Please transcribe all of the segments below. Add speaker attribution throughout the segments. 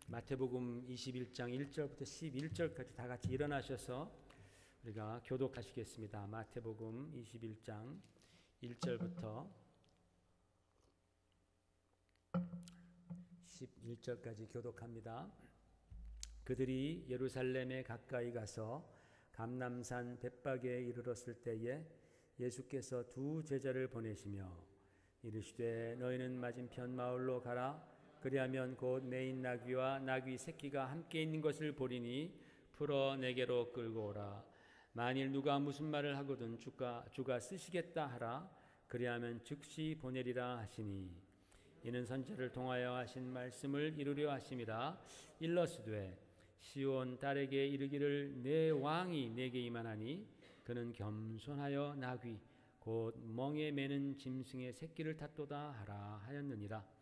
Speaker 1: 마태복음 21장 1절부터 11절까지 다 같이 일어나셔서 우리가 교독하시겠습니다. 마태복음 21장 1절부터 11절까지 교독합니다. 그들이 예루살렘에 가까이 가서 감람산 벳박에 이르렀을 때에 예수께서 두 제자를 보내시며 이르시되 너희는 맞은편 마을로 가라. 그리하면 곧 매인 나귀와 나귀 새끼가 함께 있는 것을 보리니 풀어 내게로 끌고 오라. 만일 누가 무슨 말을 하거든 주가 쓰시겠다 하라. 그리하면 즉시 보내리라 하시니 이는 선지자를 통하여 하신 말씀을 이루려 하심이라. 일러스되 시온 딸에게 이르기를 내 왕이 내게 임하나니 그는 겸손하여 나귀 곧 멍에 매는 짐승의 새끼를 탔도다 하라 하였느니라.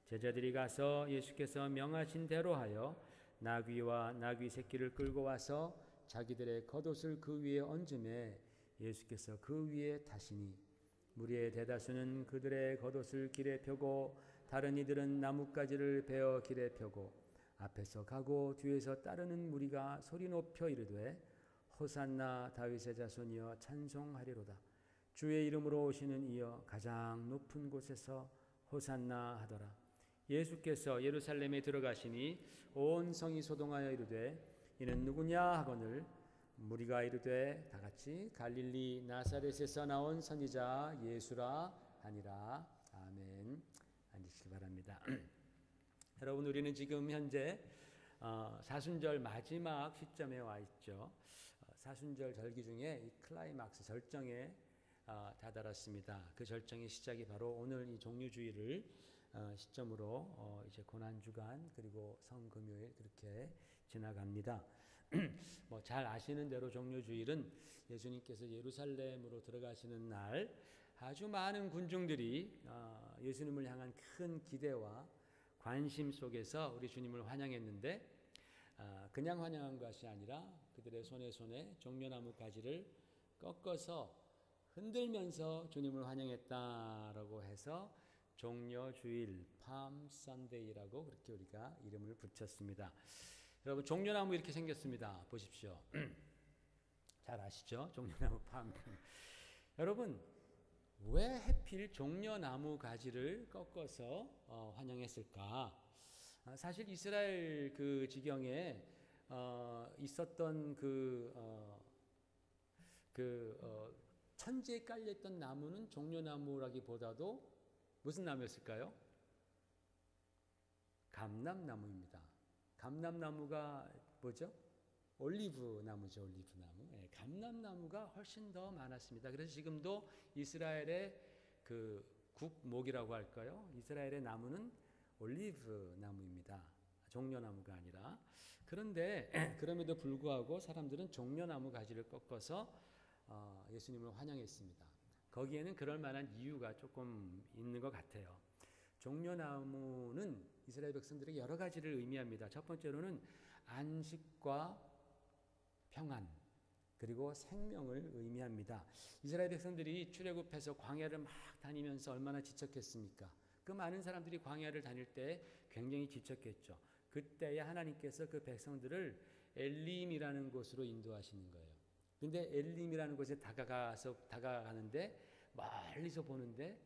Speaker 1: 제자들이 가서 예수께서 명하신 대로 하여 나귀와 나귀 새끼를 끌고 와서 자기들의 겉옷을 그 위에 얹음에 예수께서 그 위에 타시니 무리의 대다수는 그들의 겉옷을 길에 펴고 다른 이들은 나뭇가지를 베어 길에 펴고 앞에서 가고 뒤에서 따르는 무리가 소리 높여 이르되 호산나 다윗의 자손이여 찬송하리로다. 주의 이름으로 오시는 이여 가장 높은 곳에서 호산나 하더라. 예수께서 예루살렘에 들어가시니 온 성이 소동하여 이르되 이는 누구냐 하거늘 무리가 이르되 다같이 갈릴리 나사렛에서 나온 선지자 예수라 하니라. 아멘. 앉으시기 바랍니다. 여러분, 우리는 지금 현재 사순절 마지막 시점에 와 있죠. 사순절 절기 중에 이 클라이막스 절정에 다다랐습니다. 그 절정의 시작이 바로 오늘 이 종료주일을 시점으로 이제 고난주간 그리고 성금요일 그렇게 지나갑니다. 뭐 잘 아시는 대로 종료주일은 예수님께서 예루살렘으로 들어가시는 날 아주 많은 군중들이 예수님을 향한 큰 기대와 관심 속에서 우리 주님을 환영했는데 그냥 환영한 것이 아니라 그들의 손에 종려나무 가지를 꺾어서 흔들면서 주님을 환영했다라고 해서 종려주일 팜 선데이라고 그렇게 우리가 이름을 붙였습니다. 여러분, 종려나무 이렇게 생겼습니다. 보십시오. 잘 아시죠? 종려나무 팜. 여러분, 왜 하필 종려나무 가지를 꺾어서 환영했을까? 사실 이스라엘 그 지경에 있었던 천지에 깔려있던 나무는 종려나무라기보다도 무슨 나무였을까요? 감람나무입니다. 감람나무가 뭐죠? 올리브 나무죠. 올리브 나무. 네, 감람나무가 훨씬 더 많았습니다. 그래서 지금도 이스라엘의 그 국목이라고 할까요? 이스라엘의 나무는 올리브 나무입니다. 종려나무가 아니라. 그런데 그럼에도 불구하고 사람들은 종려나무 가지를 꺾어서 예수님을 환영했습니다. 거기에는 그럴 만한 이유가 조금 있는 것 같아요. 종려나무는 이스라엘 백성들에게 여러 가지를 의미합니다. 첫 번째로는 안식과 평안 그리고 생명을 의미합니다. 이스라엘 백성들이 출애굽해서 광야를 막 다니면서 얼마나 지쳤겠습니까? 그 많은 사람들이 광야를 다닐 때 굉장히 지쳤겠죠. 그때에 하나님께서 그 백성들을 엘림이라는 곳으로 인도하시는 거예요. 근데 엘림이라는 곳에 다가가는데 멀리서 보는데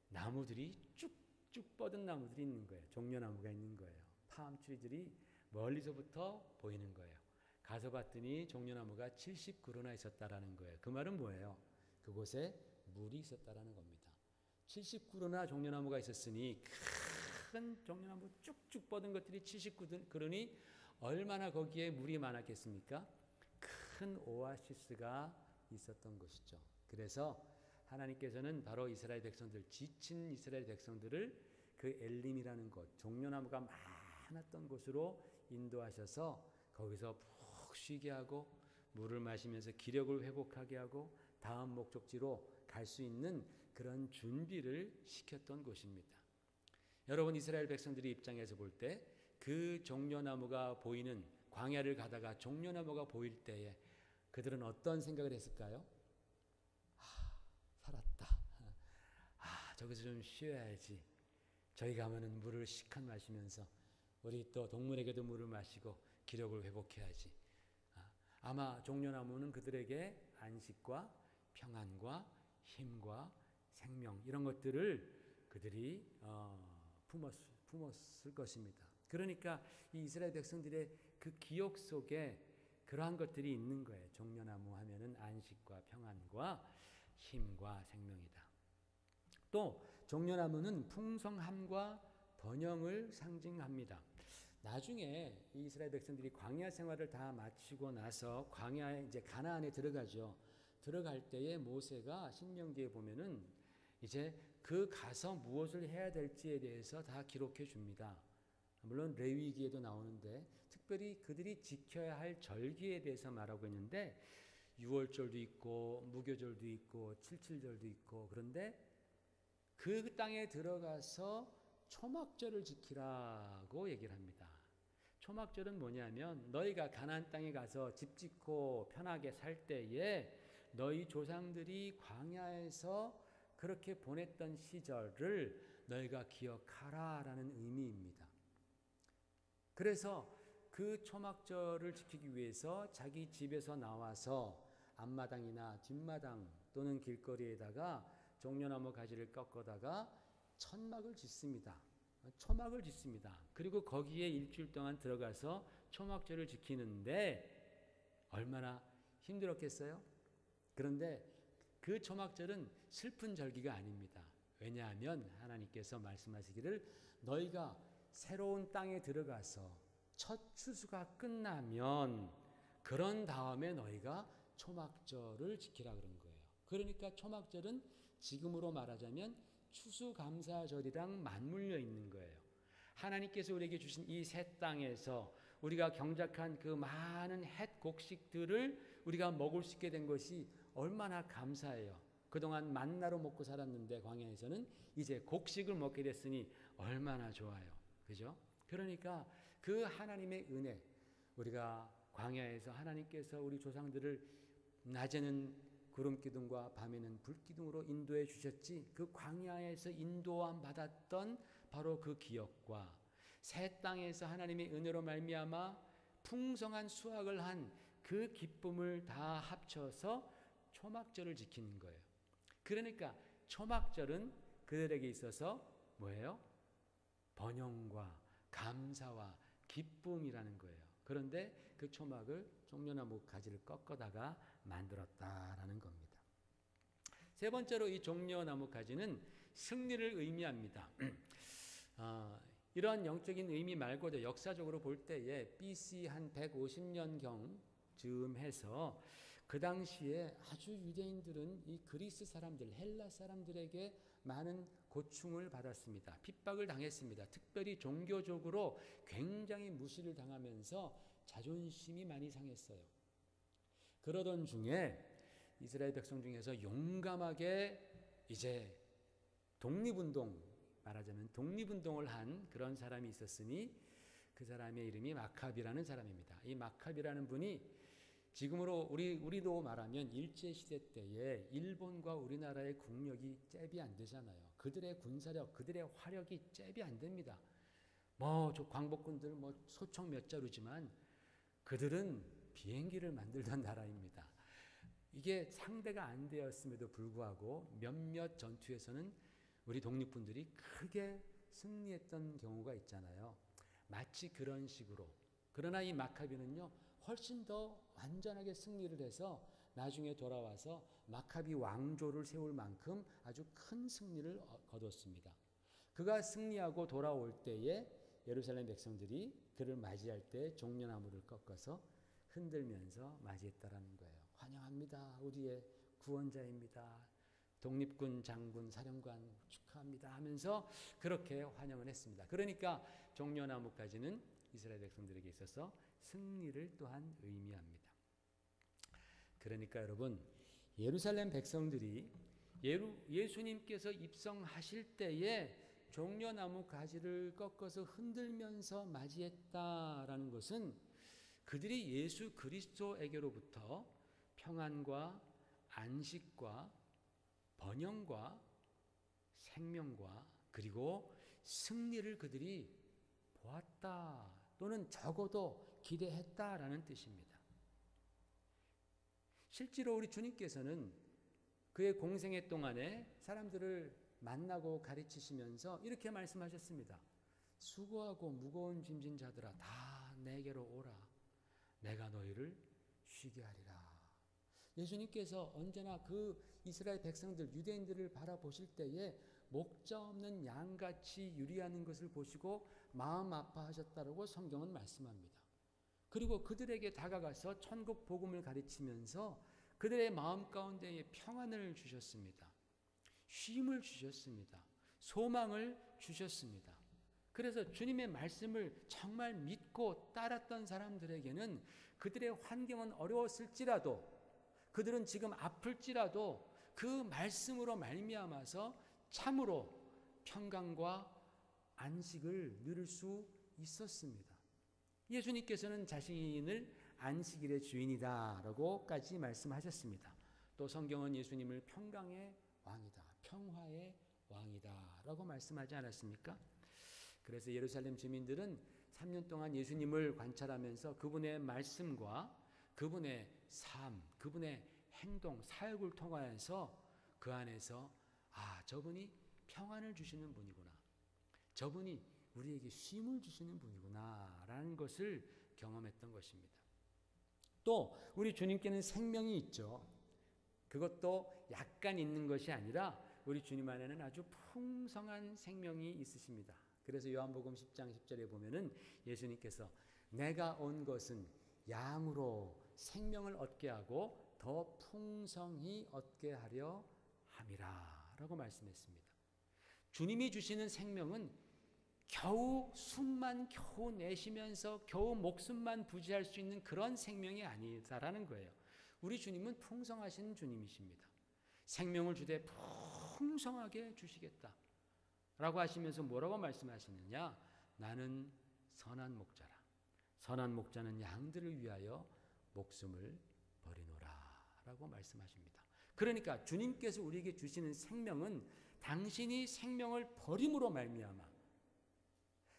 Speaker 1: 나무들이 쭉쭉 뻗은 나무들이 있는 거예요. 종려나무가 있는 거예요. 팜트리들이 멀리서부터 보이는 거예요. 가서 봤더니 종려나무가 70그루나 있었다라는 거예요. 그 말은 뭐예요? 그곳에 물이 있었다라는 겁니다. 70그루나 종려나무가 있었으니 큰 종려나무 쭉쭉 뻗은 것들이 70그루니 얼마나 거기에 물이 많았겠습니까? 큰 오아시스가 있었던 것이죠. 그래서 하나님께서는 바로 이스라엘 백성들, 지친 이스라엘 백성들을 그 엘림이라는 곳, 종려나무가 많았던 곳으로 인도하셔서 거기서 푹 쉬게 하고 물을 마시면서 기력을 회복하게 하고 다음 목적지로 갈 수 있는 그런 준비를 시켰던 곳입니다. 여러분, 이스라엘 백성들의 입장에서 볼 때 그 종려나무가 보이는 광야를 가다가 종려나무가 보일 때에 그들은 어떤 생각을 했을까요? 살았다. 저기서 좀 쉬어야지. 저희 가면은 물을 시컷 마시면서 우리 또 동물에게도 물을 마시고 기력을 회복해야지. 아마 종려나무는 그들에게 안식과 평안과 힘과 생명 이런 것들을 그들이 품었을 것입니다. 그러니까 이 이스라엘 백성들의 그 기억 속에 그러한 것들이 있는 거예요. 종려나무 하면은 안식과 평안과 힘과 생명이다. 또 종려나무는 풍성함과 번영을 상징합니다. 나중에 이 이스라엘 백성들이 광야 생활을 다 마치고 나서 광야에 이제 가나안에 들어가죠. 들어갈 때에 모세가 신명기에 보면은 이제 그 가서 무엇을 해야 될지에 대해서 다 기록해 줍니다. 물론 레위기에도 나오는데 특별히 그들이 지켜야 할 절기에 대해서 말하고 있는데 유월절도 있고 무교절도 있고 칠칠절도 있고 그런데 그 땅에 들어가서 초막절을 지키라고 얘기를 합니다. 초막절은 뭐냐면 너희가 가나안 땅에 가서 집 짓고 편하게 살 때에 너희 조상들이 광야에서 그렇게 보냈던 시절을 너희가 기억하라라는 의미입니다. 그래서 그 초막절을 지키기 위해서 자기 집에서 나와서 앞마당이나 뒷마당 또는 길거리에다가 종려나무 가지를 꺾어다가 천막을 짓습니다. 초막을 짓습니다. 그리고 거기에 일주일 동안 들어가서 초막절을 지키는데 얼마나 힘들었겠어요? 그런데 그 초막절은 슬픈 절기가 아닙니다. 왜냐하면 하나님께서 말씀하시기를 너희가 새로운 땅에 들어가서 첫 추수가 끝나면 그런 다음에 너희가 초막절을 지키라 그런 거예요. 그러니까 초막절은 지금으로 말하자면 추수감사절이랑 맞물려 있는 거예요. 하나님께서 우리에게 주신 이 새 땅에서 우리가 경작한 그 많은 햇 곡식들을 우리가 먹을 수 있게 된 것이 얼마나 감사해요. 그동안 만나로 먹고 살았는데 광야에서는 이제 곡식을 먹게 됐으니 얼마나 좋아요. 그죠? 그러니까 그 하나님의 은혜, 우리가 광야에서 하나님께서 우리 조상들을 낮에는 구름기둥과 밤에는 불기둥으로 인도해 주셨지, 그 광야에서 인도함 받았던 바로 그 기억과 새 땅에서 하나님의 은혜로 말미암아 풍성한 수확을 한 그 기쁨을 다 합쳐서 초막절을 지키는 거예요. 그러니까 초막절은 그들에게 있어서 뭐예요? 번영과 감사와 기쁨이라는 거예요. 그런데 그 초막을 종려나무 가지를 꺾어다가 만들었다라는 겁니다. 세 번째로 이 종려나무 가지는 승리를 의미합니다. 이러한 영적인 의미 말고도 역사적으로 볼 때에 BC 한 150년경 즈음 해서 그 당시에 아주 유대인들은 이 그리스 사람들, 헬라 사람들에게 많은 고충을 받았습니다. 핍박을 당했습니다. 특별히 종교적으로 굉장히 무시를 당하면서 자존심이 많이 상했어요. 그러던 중에 이스라엘 백성 중에서 용감하게 이제 독립운동, 말하자면 독립운동을 한 그런 사람이 있었으니 그 사람의 이름이 마카비라는 사람입니다. 이 마카비라는 분이 지금으로 우리도 말하면 일제시대 때에 일본과 우리나라의 국력이 잽이 안 되잖아요. 그들의 군사력, 그들의 화력이 잽이 안 됩니다. 저 광복군들 소총 몇 자루지만 그들은 비행기를 만들던 나라입니다. 이게 상대가 안 되었음에도 불구하고 몇몇 전투에서는 우리 독립군들이 크게 승리했던 경우가 있잖아요. 마치 그런 식으로. 그러나 이 마카비는요, 훨씬 더 완전하게 승리를 해서 나중에 돌아와서 마카비 왕조를 세울 만큼 아주 큰 승리를 거뒀습니다. 그가 승리하고 돌아올 때에 예루살렘 백성들이 그를 맞이할 때 종려나무를 꺾어서 흔들면서 맞이했다라는 거예요. 환영합니다. 우리의 구원자입니다. 독립군 장군 사령관 축하합니다 하면서 그렇게 환영을 했습니다. 그러니까 종려나무까지는 이스라엘 백성들에게 있어서 승리를 또한 의미합니다. 그러니까 여러분, 예루살렘 백성들이 예수님께서 입성하실 때에 종려나무 가지를 꺾어서 흔들면서 맞이했다라는 것은 그들이 예수 그리스도에게로부터 평안과 안식과 번영과 생명과 그리고 승리를 그들이 보았다 또는 적어도 기대했다라는 뜻입니다. 실제로 우리 주님께서는 그의 공생애 동안에 사람들을 만나고 가르치시면서 이렇게 말씀하셨습니다. 수고하고 무거운 짐진 자들아 다 내게로 오라. 내가 너희를 쉬게 하리라. 예수님께서 언제나 그 이스라엘 백성들, 유대인들을 바라보실 때에 목자 없는 양같이 유리하는 것을 보시고 마음 아파하셨다고 성경은 말씀합니다. 그리고 그들에게 다가가서 천국 복음을 가르치면서 그들의 마음 가운데에 평안을 주셨습니다. 쉼을 주셨습니다. 소망을 주셨습니다. 그래서 주님의 말씀을 정말 믿고 따랐던 사람들에게는 그들의 환경은 어려웠을지라도, 그들은 지금 아플지라도 그 말씀으로 말미암아서 참으로 평강과 안식을 누릴 수 있었습니다. 예수님께서는 자신을 안식일의 주인이다라고까지 말씀하셨습니다. 또 성경은 예수님을 평강의 왕이다, 평화의 왕이다라고 말씀하지 않았습니까? 그래서 예루살렘 주민들은 3년 동안 예수님을 관찰하면서 그분의 말씀과 그분의 삶, 그분의 행동, 사역을 통하여서 그 안에서 저분이 평안을 주시는 분이구나, 저분이 우리에게 쉼을 주시는 분이구나 라는 것을 경험했던 것입니다. 또 우리 주님께는 생명이 있죠. 그것도 약간 있는 것이 아니라 우리 주님 안에는 아주 풍성한 생명이 있으십니다. 그래서 요한복음 10장 10절에 보면은 예수님께서 내가 온 것은 양으로 생명을 얻게 하고 더 풍성히 얻게 하려 함이라 라고 말씀했습니다. 주님이 주시는 생명은 겨우 숨만 겨우 내쉬면서 겨우 목숨만 부지할 수 있는 그런 생명이 아니다라는 거예요. 우리 주님은 풍성하신 주님이십니다. 생명을 주되 풍성하게 주시겠다 라고 하시면서 뭐라고 말씀하시느냐? 나는 선한 목자라. 선한 목자는 양들을 위하여 목숨을 버리노라 라고 말씀하십니다. 그러니까 주님께서 우리에게 주시는 생명은 당신이 생명을 버림으로 말미암아,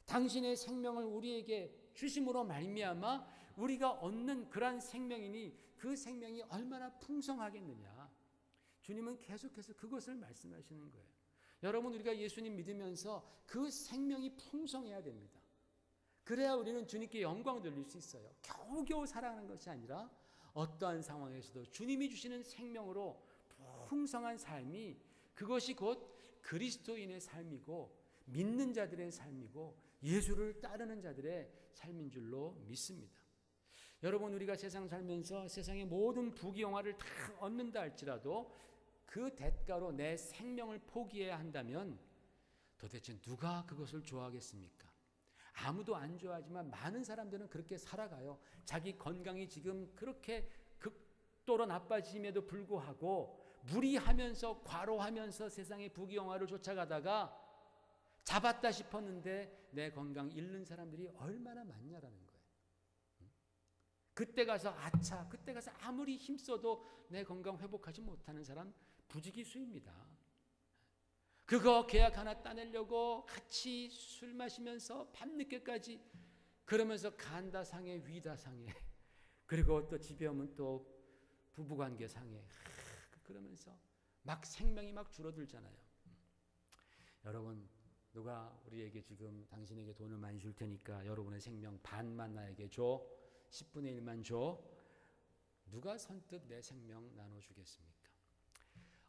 Speaker 1: 당신의 생명을 우리에게 주심으로 말미암아 우리가 얻는 그러한 생명이니 그 생명이 얼마나 풍성하겠느냐. 주님은 계속해서 그것을 말씀하시는 거예요. 여러분, 우리가 예수님 믿으면서 그 생명이 풍성해야 됩니다. 그래야 우리는 주님께 영광 돌릴 수 있어요. 겨우겨우 살아가는 것이 아니라 어떠한 상황에서도 주님이 주시는 생명으로 풍성한 삶이, 그것이 곧 그리스도인의 삶이고 믿는 자들의 삶이고 예수를 따르는 자들의 삶인 줄로 믿습니다. 여러분, 우리가 세상 살면서 세상의 모든 부귀영화를 다 얻는다 할지라도 그 대가로 내 생명을 포기해야 한다면 도대체 누가 그것을 좋아하겠습니까? 아무도 안 좋아하지만 많은 사람들은 그렇게 살아가요. 자기 건강이 지금 그렇게 극도로 나빠짐에도 불구하고 무리하면서 과로하면서 세상의 부귀영화를 쫓아가다가 잡았다 싶었는데 내 건강 잃는 사람들이 얼마나 많냐라는 거예요. 그때 가서 그때 가서 아무리 힘써도 내 건강 회복하지 못하는 사람 부지기수입니다. 그거 계약 하나 따내려고 같이 술 마시면서 밤늦게까지 그러면서 간다 상해, 위다 상해, 그리고 또 집에 오면 또 부부관계 상해, 그러면서 막 생명이 막 줄어들잖아요. 여러분, 누가 우리에게 지금 당신에게 돈을 많이 줄 테니까 여러분의 생명 반만 나에게 줘, 10분의 1만 줘, 누가 선뜻 내 생명 나눠주겠습니까?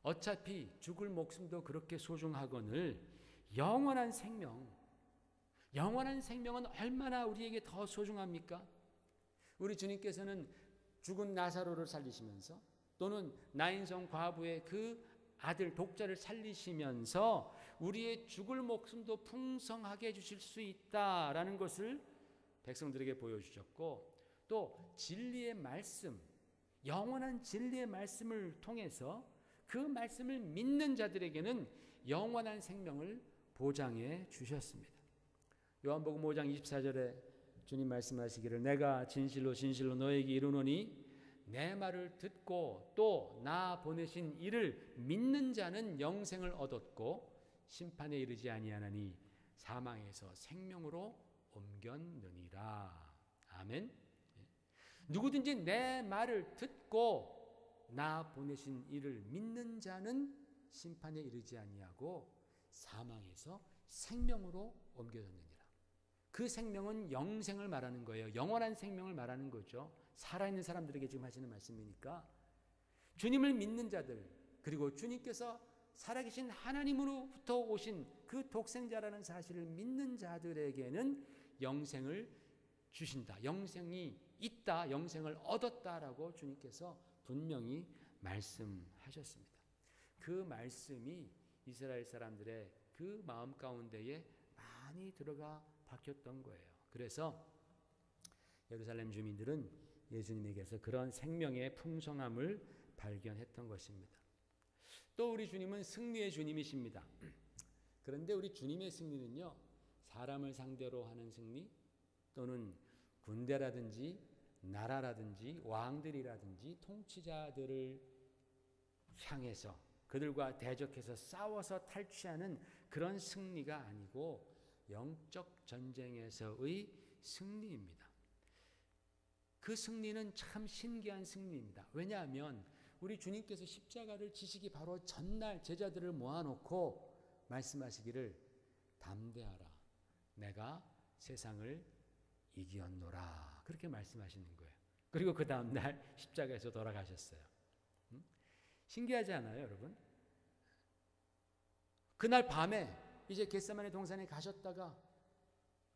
Speaker 1: 어차피 죽을 목숨도 그렇게 소중하거늘 영원한 생명은 얼마나 우리에게 더 소중합니까? 우리 주님께서는 죽은 나사로를 살리시면서 또는 나인성 과부의 그 아들 독자를 살리시면서 우리의 죽을 목숨도 풍성하게 해주실 수 있다라는 것을 백성들에게 보여주셨고, 또 진리의 말씀, 영원한 진리의 말씀을 통해서 그 말씀을 믿는 자들에게는 영원한 생명을 보장해 주셨습니다. 요한복음 5장 24절에 주님 말씀하시기를 내가 진실로 진실로 너에게 이르노니 내 말을 듣고 또 나 보내신 이를 믿는 자는 영생을 얻었고 심판에 이르지 아니하나니 사망에서 생명으로 옮겼느니라. 아멘. 누구든지 내 말을 듣고 나 보내신 이를 믿는 자는 심판에 이르지 아니하고 사망에서 생명으로 옮겨졌느니라. 그 생명은 영생을 말하는 거예요. 영원한 생명을 말하는 거죠. 살아있는 사람들에게 지금 하시는 말씀이니까 주님을 믿는 자들, 그리고 주님께서 살아계신 하나님으로부터 오신 그 독생자라는 사실을 믿는 자들에게는 영생을 주신다. 영생이 있다. 영생을 얻었다라고 주님께서 분명히 말씀하셨습니다. 그 말씀이 이스라엘 사람들의 그 마음 가운데에 많이 들어가 박혔던 거예요. 그래서 예루살렘 주민들은 예수님에게서 그런 생명의 풍성함을 발견했던 것입니다. 또 우리 주님은 승리의 주님이십니다. 그런데 우리 주님의 승리는요, 사람을 상대로 하는 승리 또는 군대라든지 나라라든지 왕들이라든지 통치자들을 향해서 그들과 대적해서 싸워서 탈취하는 그런 승리가 아니고 영적 전쟁에서의 승리입니다. 그 승리는 참 신기한 승리입니다. 왜냐하면 우리 주님께서 십자가를 지시기 바로 전날 제자들을 모아놓고 말씀하시기를 담대하라. 내가 세상을 이기었노라. 그렇게 말씀하시는 거예요. 그리고 그 다음날 십자가에서 돌아가셨어요. 신기하지 않아요, 여러분? 그날 밤에 이제 겟세마네 동산에 가셨다가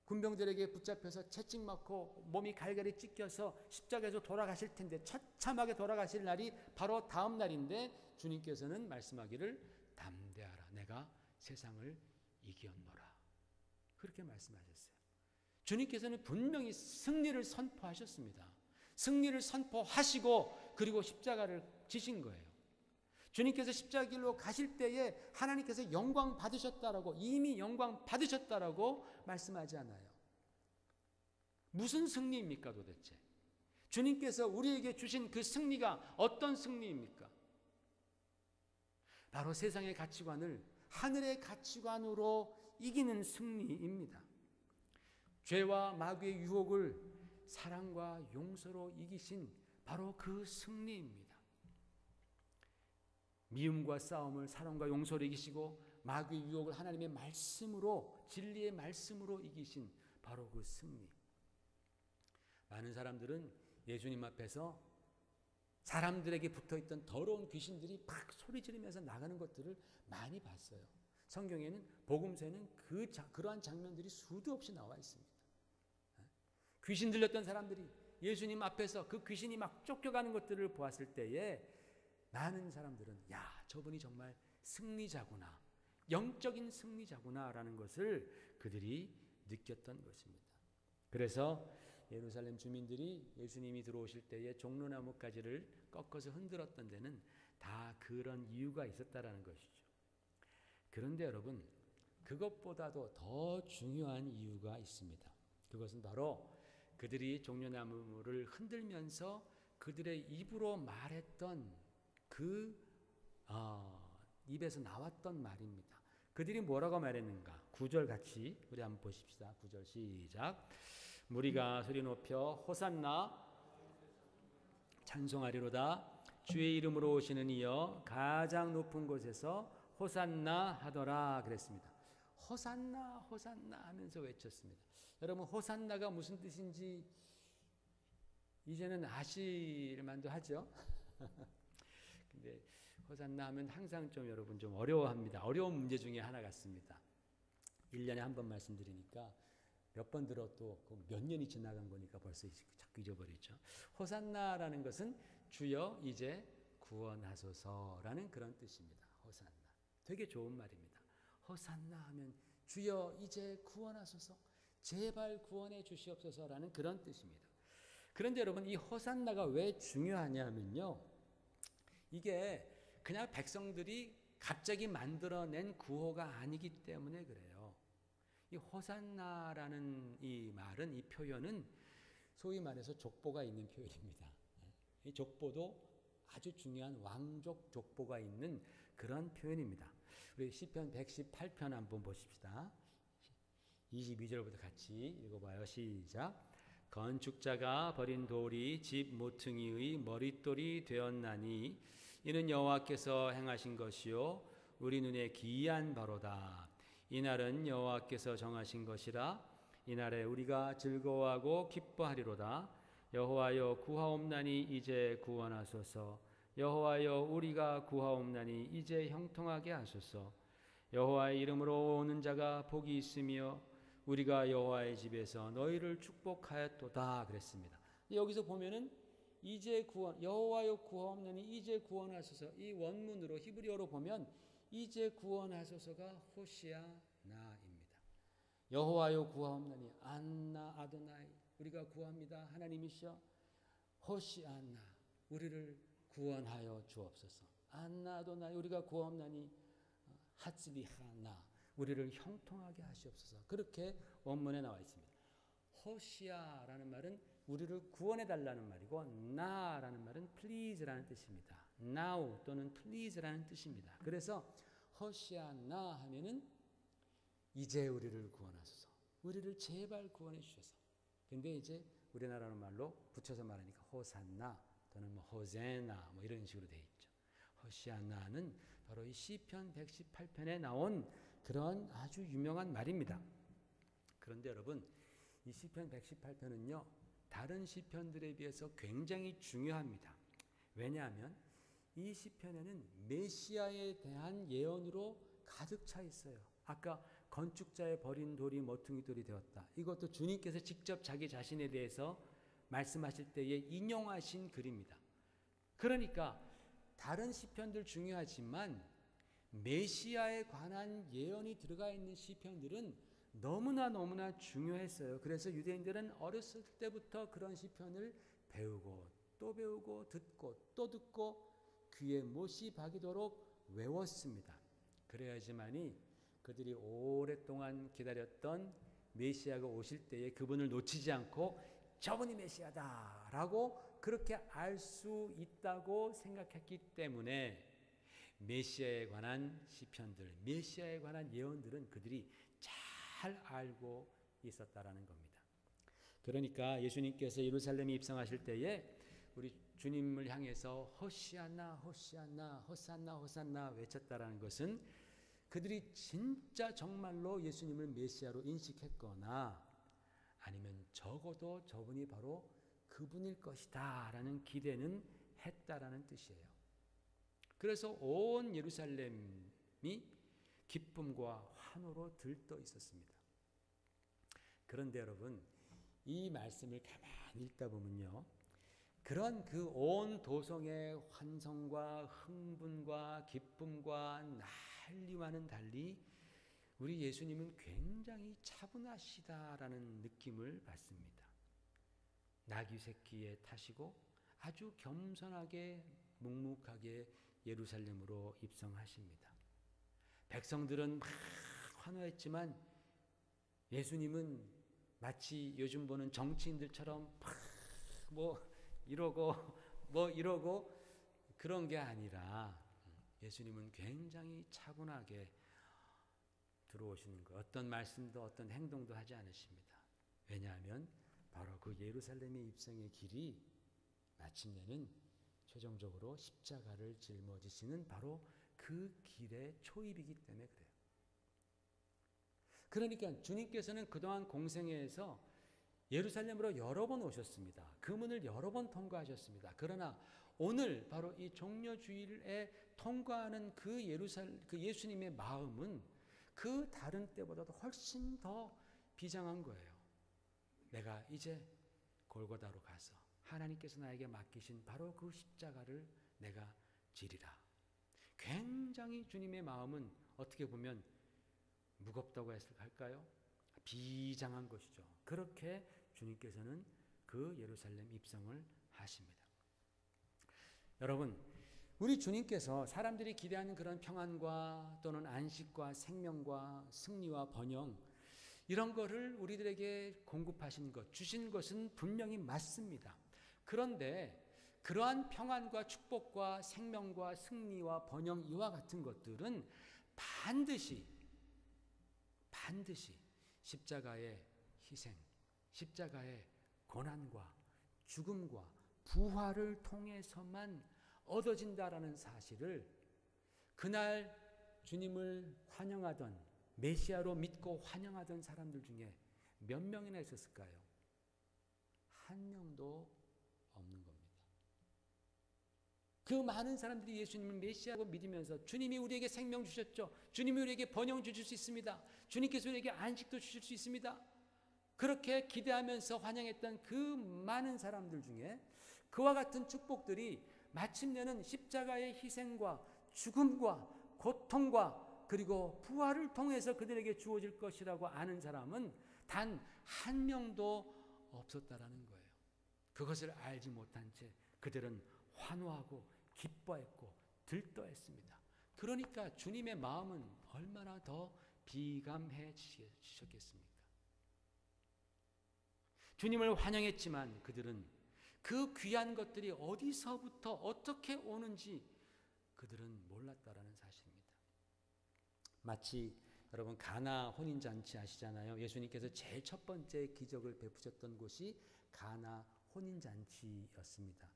Speaker 1: 군병들에게 붙잡혀서 채찍 맞고 몸이 갈갈이 찢겨서 십자가에서 돌아가실 텐데 처참하게 돌아가실 날이 바로 다음 날인데 주님께서는 말씀하기를 담대하라. 내가 세상을 이기었노라. 그렇게 말씀하셨어요. 주님께서는 분명히 승리를 선포하셨습니다. 승리를 선포하시고 그리고 십자가를 지신 거예요. 주님께서 십자길로 가실 때에 하나님께서 영광 받으셨다라고, 이미 영광 받으셨다라고 말씀하지 않아요. 무슨 승리입니까 도대체? 주님께서 우리에게 주신 그 승리가 어떤 승리입니까? 바로 세상의 가치관을 하늘의 가치관으로 이기는 승리입니다. 죄와 마귀의 유혹을 사랑과 용서로 이기신 바로 그 승리입니다. 미움과 싸움을 사랑과 용서로 이기시고 마귀의 유혹을 하나님의 말씀으로, 진리의 말씀으로 이기신 바로 그 승리. 많은 사람들은 예수님 앞에서 사람들에게 붙어있던 더러운 귀신들이 막 소리 지르면서 나가는 것들을 많이 봤어요. 성경에는, 복음서에는 그러한 장면들이 수도 없이 나와 있습니다. 귀신 들렸던 사람들이 예수님 앞에서 그 귀신이 막 쫓겨가는 것들을 보았을 때에 많은 사람들은 야, 저분이 정말 승리자구나, 영적인 승리자구나라는 것을 그들이 느꼈던 것입니다. 그래서 예루살렘 주민들이 예수님이 들어오실 때에 종려나무 가지를 꺾어서 흔들었던 데는 다 그런 이유가 있었다라는 것이죠. 그런데 여러분, 그것보다도 더 중요한 이유가 있습니다. 그것은 바로 그들이 종려나무를 흔들면서 그들의 입으로 말했던 입에서 나왔던 말입니다. 그들이 뭐라고 말했는가? 9절 같이 우리 한번 보십시다. 9절 시작. 무리가 소리 높여 호산나 찬송하리로다. 주의 이름으로 오시는 이여 가장 높은 곳에서 호산나 하더라 그랬습니다. 호산나 호산나 하면서 외쳤습니다. 여러분, 호산나가 무슨 뜻인지 이제는 아실만도 하죠. 근데 호산나 하면 항상 좀 여러분 좀 어려워합니다. 어려운 문제 중에 하나 같습니다. 1년에 한 번 말씀드리니까 몇 번 들어도 몇 년이 지나간 거니까 벌써 자꾸 잊어버리죠. 호산나라는 것은 주여 이제 구원하소서라는 그런 뜻입니다. 호산나. 되게 좋은 말입니다. 호산나 하면 주여 이제 구원하소서, 제발 구원해 주시옵소서라는 그런 뜻입니다. 그런데 여러분, 이 호산나가 왜 중요하냐면요, 이게 그냥 백성들이 갑자기 만들어낸 구호가 아니기 때문에 그래요. 이 호산나라는 이 말은, 이 표현은 소위 말해서 족보가 있는 표현입니다. 이 족보도 아주 중요한 왕족 족보가 있는 그런 표현입니다. 우리 시편 118편 한번 보십시다. 22절부터 같이 읽어봐요. 시작. 건축자가 버린 돌이 집 모퉁이의 머릿돌이 되었나니 이는 여호와께서 행하신 것이요 우리 눈에 기이한 바로다. 이날은 여호와께서 정하신 것이라. 이날에 우리가 즐거워하고 기뻐하리로다. 여호와여 구하옵나니 이제 구원하소서. 여호와여 우리가 구하옵나니 이제 형통하게 하소서. 여호와의 이름으로 오는 자가 복이 있으며 우리가 여호와의 집에서 너희를 축복하였도다 그랬습니다. 여기서 보면은 이제 구원, 여호와여 구하옵나니 이제 구원하소서. 이 원문으로 히브리어로 보면 이제 구원하소서가 호시아나입니다. 여호와여 구하옵나니 안나 아도나이 우리가 구합니다. 하나님이시여 호시아나 우리를 구원하여 주옵소서. 안나 아도나이 우리가 구하옵나니 하츠리하나 우리를 형통하게 하시옵소서. 그렇게 원문에 나와 있습니다. 호시아라는 말은 우리를 구원해 달라는 말이고 나라는 말은 please라는 뜻입니다. now 또는 please라는 뜻입니다. 그래서 호시아나 하면은 이제 우리를 구원하소서. 우리를 제발 구원해 주셔서. 근데 이제 우리나라 말로 붙여서 말하니까 호산나 또는 뭐 호세나 뭐 이런 식으로 돼 있죠. 호시아나는 바로 이 시편 118편에 나온 그런 아주 유명한 말입니다. 그런데 여러분, 이 시편 118편은요, 다른 시편들에 비해서 굉장히 중요합니다. 왜냐하면 이 시편에는 메시아에 대한 예언으로 가득 차 있어요. 아까 건축자의 버린 돌이 모퉁이 돌이 되었다. 이것도 주님께서 직접 자기 자신에 대해서 말씀하실 때에 인용하신 글입니다. 그러니까 다른 시편들 중요하지만 메시아에 관한 예언이 들어가 있는 시편들은 너무나 중요했어요. 그래서 유대인들은 어렸을 때부터 그런 시편을 배우고 또 배우고 듣고 또 듣고 귀에 못이 박이도록 외웠습니다. 그래야지만이 그들이 오랫동안 기다렸던 메시아가 오실 때에 그분을 놓치지 않고 저분이 메시아다라고 그렇게 알 수 있다고 생각했기 때문에 메시아에 관한 시편들, 메시아에 관한 예언들은 그들이 잘 알고 있었다라는 겁니다. 그러니까 예수님께서 예루살렘에 입성하실 때에 우리 주님을 향해서 호시아나 호시아나 호산나 호산나 외쳤다라는 것은 그들이 진짜 정말로 예수님을 메시아로 인식했거나 아니면 적어도 저분이 바로 그분일 것이다 라는 기대는 했다라는 뜻이에요. 그래서 온 예루살렘이 기쁨과 환호로 들떠 있었습니다. 그런데 여러분, 이 말씀을 가만히 읽다 보면요, 그런 그 온 도성의 환성과 흥분과 기쁨과 난리와는 달리 우리 예수님은 굉장히 차분하시다라는 느낌을 받습니다. 나귀 새끼에 타시고 아주 겸손하게 묵묵하게 예루살렘으로 입성하십니다. 백성들은 막 환호했지만 예수님은 마치 요즘 보는 정치인들처럼 뭐 이러고 그런 게 아니라 예수님은 굉장히 차분하게 들어오시는 거예요. 어떤 말씀도 어떤 행동도 하지 않으십니다. 왜냐하면 바로 그 예루살렘의 입성의 길이 마침내는 최종적으로 십자가를 짊어지시는 바로 그 길의 초입이기 때문에 그래요. 그러니까 주님께서는 그동안 공생애에서 예루살렘으로 여러 번 오셨습니다. 그 문을 여러 번 통과하셨습니다. 그러나 오늘 바로 이 종려주일에 통과하는 그 예수님의 마음은 그 다른 때보다도 훨씬 더 비장한 거예요. 내가 이제 골고다로 가서 하나님께서 나에게 맡기신 바로 그 십자가를 내가 지리라. 굉장히 주님의 마음은 어떻게 보면 무겁다고 할까요? 비장한 것이죠. 그렇게 주님께서는 그 예루살렘 입성을 하십니다. 여러분, 우리 주님께서 사람들이 기대하는 그런 평안과 또는 안식과 생명과 승리와 번영 이런 거를 우리들에게 공급하신 것, 주신 것은 분명히 맞습니다. 그런데 그러한 평안과 축복과 생명과 승리와 번영 이와 같은 것들은 반드시 십자가의 희생, 십자가의 고난과 죽음과 부활을 통해서만 얻어진다라는 사실을 그날 주님을 환영하던, 메시아로 믿고 환영하던 사람들 중에 몇 명이나 있었을까요? 한 명도 없는 겁니다. 그 많은 사람들이 예수님을 메시아로 믿으면서 주님이 우리에게 생명 주셨죠. 주님이 우리에게 번영 주실 수 있습니다. 주님께서 우리에게 안식도 주실 수 있습니다. 그렇게 기대하면서 환영했던 그 많은 사람들 중에 그와 같은 축복들이 마침내는 십자가의 희생과 죽음과 고통과 그리고 부활을 통해서 그들에게 주어질 것이라고 아는 사람은 단 한 명도 없었다라는 거예요. 그것을 알지 못한 채 그들은 환호하고 기뻐했고 들떠했습니다. 그러니까 주님의 마음은 얼마나 더 비감해지셨겠습니까? 주님을 환영했지만 그들은 그 귀한 것들이 어디서부터 어떻게 오는지 그들은 몰랐다라는 사실입니다. 마치 여러분 가나 혼인잔치 아시잖아요. 예수님께서 제일 첫 번째 기적을 베푸셨던 곳이 가나 혼인잔치였습니다.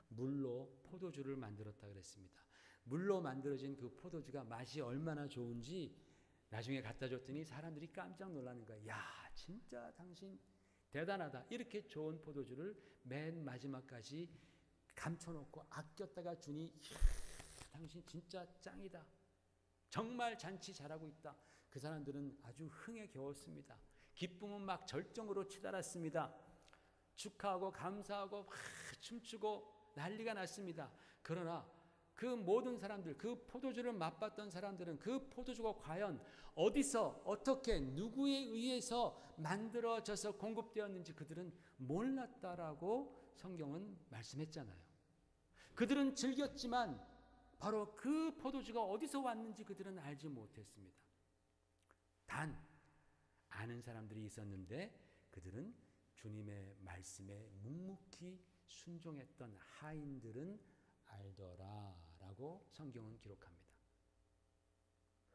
Speaker 1: 물로 포도주를 만들었다 그랬습니다. 물로 만들어진 그 포도주가 맛이 얼마나 좋은지 나중에 갖다 줬더니 사람들이 깜짝 놀라는 거야. 야, 진짜 당신 대단하다. 이렇게 좋은 포도주를 맨 마지막까지 감춰놓고 아꼈다가 주니 당신 진짜 짱이다. 정말 잔치 잘하고 있다. 그 사람들은 아주 흥에 겨웠습니다. 기쁨은 막 절정으로 치달았습니다. 축하하고 감사하고 막 춤추고 난리가 났습니다. 그러나 그 모든 사람들, 그 포도주를 맛봤던 사람들은 그 포도주가 과연 어디서 어떻게 누구에 의해서 만들어져서 공급되었는지 그들은 몰랐다라고 성경은 말씀했잖아요. 그들은 즐겼지만 바로 그 포도주가 어디서 왔는지 그들은 알지 못했습니다. 단 아는 사람들이 있었는데 그들은 주님의 말씀에 묵묵히 순종했던 하인들은 알더라라고 성경은 기록합니다.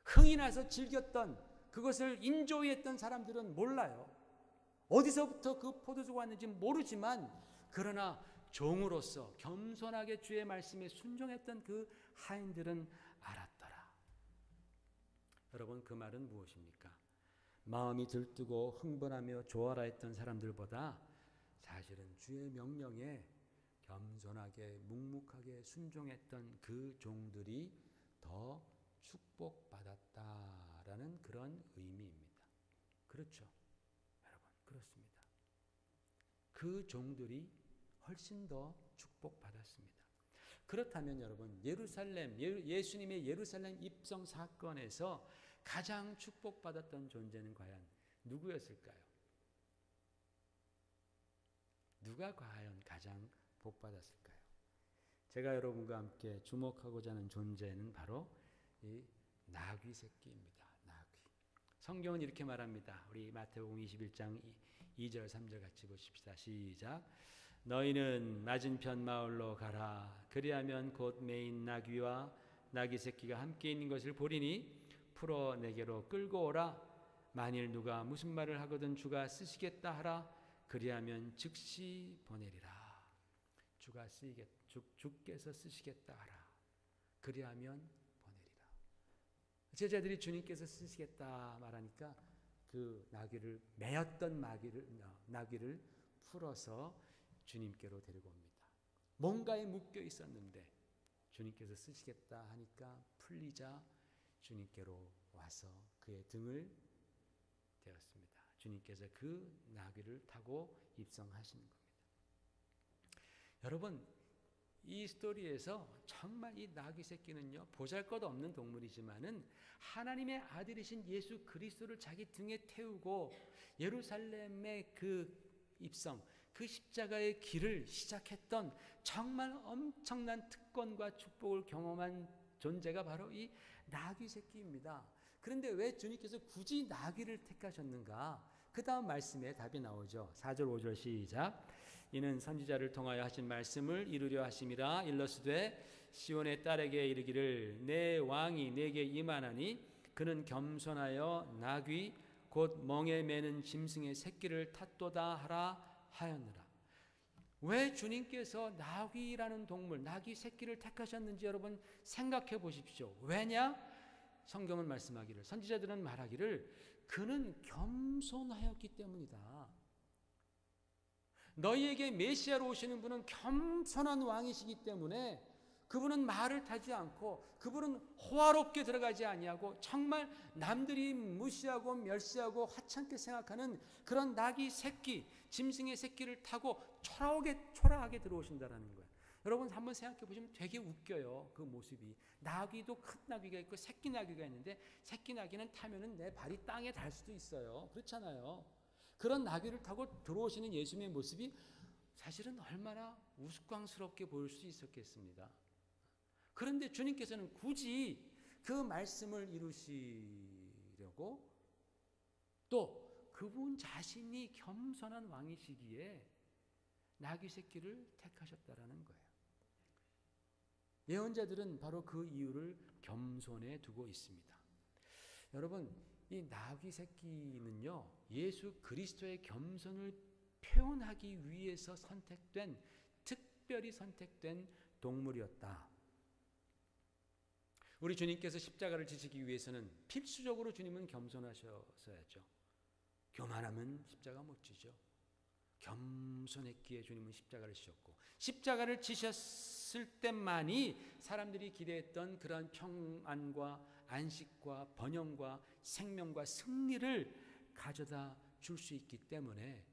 Speaker 1: 흥이 나서 즐겼던 그것을 인조이했던 사람들은 몰라요. 어디서부터 그 포도주가 왔는지 모르지만 그러나 종으로서 겸손하게 주의 말씀에 순종했던 그 하인들은 알았더라. 여러분 그 말은 무엇입니까? 마음이 들뜨고 흥분하며 좋아라 했던 사람들보다 사실은 주의 명령에 겸손하게 묵묵하게 순종했던 그 종들이 더 축복받았다라는 그런 의미입니다. 그렇죠? 여러분 그렇습니다. 그 종들이 훨씬 더 축복받았습니다. 그렇다면 여러분 예루살렘 예수님의 예루살렘 입성 사건에서 가장 축복받았던 존재는 과연 누구였을까요? 누가 과연 가장 복받았을까요? 제가 여러분과 함께 주목하고자 하는 존재는 바로 이 나귀 새끼입니다. 나귀. 성경은 이렇게 말합니다. 우리 마태복음 21장 2절 3절 같이 보십시다. 시작. 너희는 맞은편 마을로 가라. 그리하면 곧 매인 나귀와 나귀 새끼가 함께 있는 것을 보리니 풀어 내게로 끌고 오라. 만일 누가 무슨 말을 하거든 주가 쓰시겠다 하라. 그리하면 즉시 보내리라. 주께서 쓰시겠다 하라. 그리하면 보내리라. 제자들이 주님께서 쓰시겠다 말하니까 그 나귀를 매였던 나귀를 풀어서 주님께로 데리고 옵니다. 뭔가에 묶여 있었는데 주님께서 쓰시겠다 하니까 풀리자 주님께로 와서 그의 등을 대었습니다. 주님께서 그 나귀를 타고 입성하시는 겁니다. 여러분 이 스토리에서 정말 이 나귀 새끼는요 보잘것없는 동물이지만은 하나님의 아들이신 예수 그리스도를 자기 등에 태우고 예루살렘의 그 입성 그 십자가의 길을 시작했던 정말 엄청난 특권과 축복을 경험한 존재가 바로 이 나귀 새끼입니다. 그런데 왜 주님께서 굳이 나귀를 택하셨는가? 그 다음 말씀에 답이 나오죠. 4절 5절 시작. 이는 선지자를 통하여 하신 말씀을 이루려 하심이라. 일러스되 시온의 딸에게 이르기를 내 왕이 내게 임하나니 그는 겸손하여 나귀 곧 멍에 매는 짐승의 새끼를 탔도다 하라 하였느라. 왜 주님께서 나귀라는 동물, 나귀 새끼를 택하셨는지 여러분 생각해 보십시오. 왜냐? 성경은 말씀하기를, 선지자들은 말하기를, 그는 겸손하였기 때문이다. 너희에게 메시아로 오시는 분은 겸손한 왕이시기 때문에 그분은 말을 타지 않고, 그분은 호화롭게 들어가지 아니하고, 정말 남들이 무시하고 멸시하고 하찮게 생각하는 그런 나귀 새끼, 짐승의 새끼를 타고 초라하게 들어오신다라는 거예요. 여러분 한번 생각해 보시면 되게 웃겨요. 그 모습이. 나귀도 큰 나귀가 있고 새끼 나귀가 있는데, 새끼 나귀는 타면은 내 발이 땅에 닿을 수도 있어요. 그렇잖아요. 그런 나귀를 타고 들어오시는 예수님의 모습이 사실은 얼마나 우스꽝스럽게 보일 수 있었겠습니다. 그런데 주님께서는 굳이 그 말씀을 이루시려고, 또 그분 자신이 겸손한 왕이시기에 나귀 새끼를 택하셨다라는 거예요. 예언자들은 바로 그 이유를 겸손에 두고 있습니다. 여러분, 이 나귀 새끼는요, 예수 그리스도의 겸손을 표현하기 위해서 특별히 선택된 동물이었다. 우리 주님께서 십자가를 지시기 위해서는 필수적으로 주님은 겸손하셔야죠. 교만하면 십자가 못 지죠. 겸손했기에 주님은 십자가를 지셨고, 십자가를 지셨을 때만이 사람들이 기대했던 그러한 평안과 안식과 번영과 생명과 승리를 가져다 줄 수 있기 때문에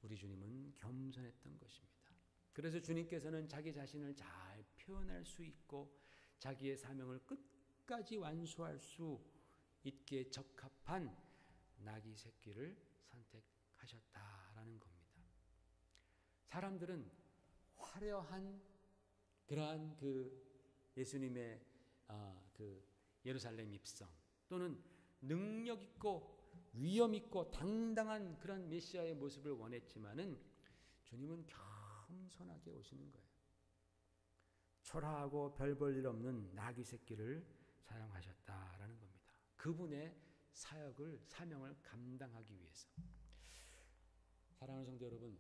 Speaker 1: 우리 주님은 겸손했던 것입니다. 그래서 주님께서는 자기 자신을 잘 표현할 수 있고 자기의 사명을 끝까지 완수할 수 있게 적합한 나귀 새끼를 선택하셨다라는 겁니다. 사람들은 화려한 그러한 예수님의 예루살렘 입성, 또는 능력 있고 위엄 있고 당당한 그런 메시아의 모습을 원했지만은 주님은 겸손하게 오시는 거예요. 초라하고 별 볼 일 없는 나귀 새끼를 사용하셨다라는 겁니다. 그분의 사명을 감당하기 위해서. 사랑하는 성도 여러분,